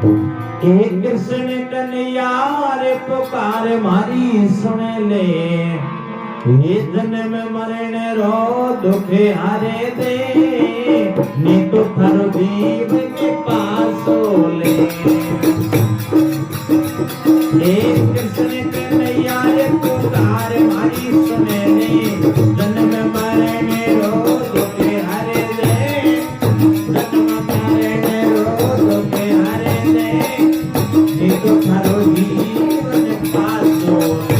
हे कृष्ण कन्हैया रे पुकार मारी सुन ले, हे जन्म मरण रो दुखे हारे दे, नी तो थारो जीव के पास ले। हे कृष्ण कन्हैया रे पुकार मारी सुन ले, जन्म मरण रो दुखे हारे दे, जन्म मरण रो दुखे हारे दे, नी तो थारो जीव के पास ले।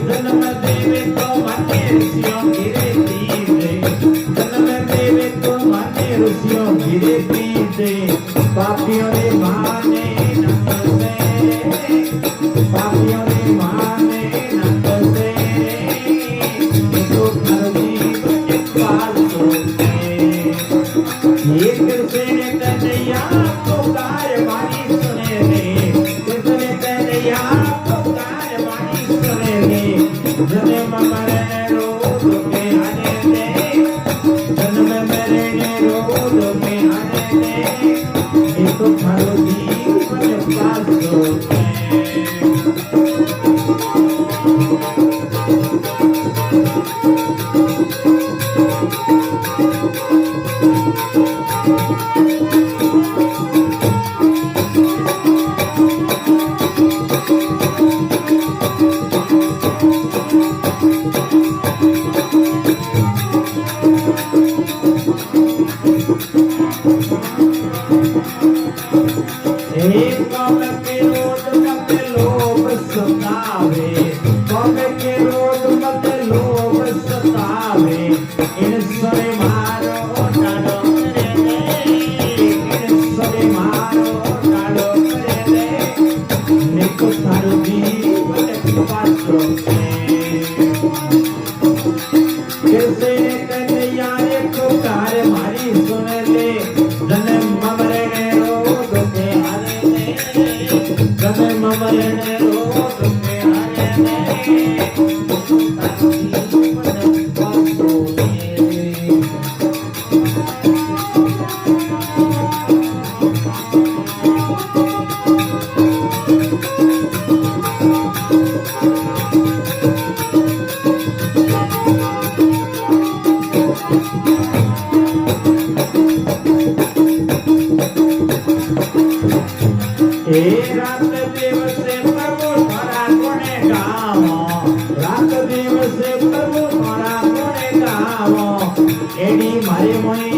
जन्म देवे तो माने ऋषियों गिरे पीते, जन्म देवे तो माने ऋषियों गिरे पीते, पापियों ने माने नंद से, पापियों ने माने नंद से, तो हर जीव के पास होते। ये कृष्ण कन्हैया पुकार मारी सुने ले, कृष्ण कन्हैया पुकार मारी सुने ले, जन्म मरण रो दुखे हारे दे, जन्म मरण रो दुखे हारे दे, ये तो थारो जीवन पास होते। कौन के रोड मत लोभ सतावे, कौन के रोड मत लोभ सतावे, इन सरे मारो डालो करे दे, इन सरे मारो डालो करे दे, निको थारो जीवन पास होते। कृष्ण कन्हैया रे पुकार मारी सुन ले, जन्म मरण रो दुखे हारे दे, जन्म मरण रो दुखे हारे दे, तारो जीवन पास होते। हे रात दिवस प्रभु थारा गुणे गावो, रात दिवस प्रभु थारा गुणे गावो, एडी मारे मोई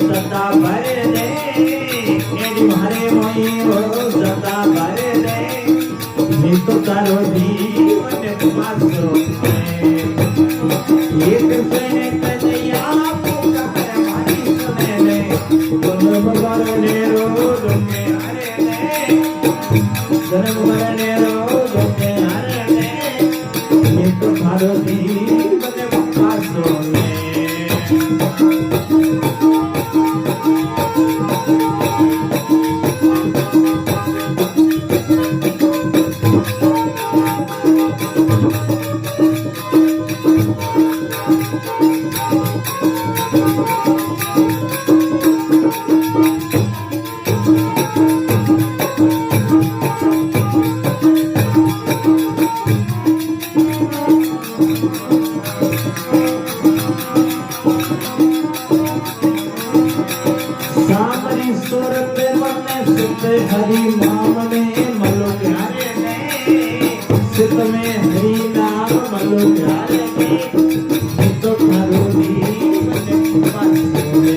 सदा भरे दे, एडी मारे मोई सदा भरे दे, नी तो तारो जीवन पास होते। ये कृष्ण कन्हैया पुकार मारी सुने ले, जन्म मरण रो दुखे हारे दे, जन्म मरण रो दुखे हारे दे, ये तो थारो जीवन पास होते। सामरी सूरत मन सित हरि नाम में मलो प्यारे में, सित में हरि नाम मलो प्यारे में, तो थारो जीवन पास होते।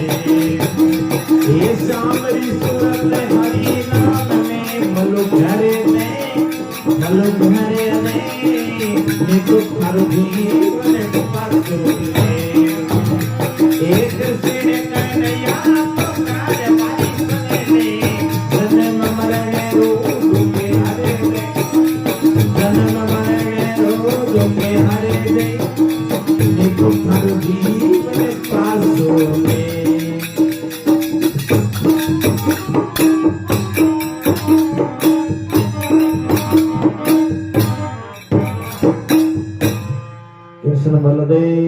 ये सामरी सूरत हरि नाम में मलो प्यारे में, मलो प्यारे में, तो थारो जीवन पास होते। एक कृष्ण कन्हैया पुकार मारी सुने ले, जन्म मरण रो दुखे हारे दे, जन्म मरण रो दुखे हारे दे, नी तो थारो जीवन पास होते। બલદેવ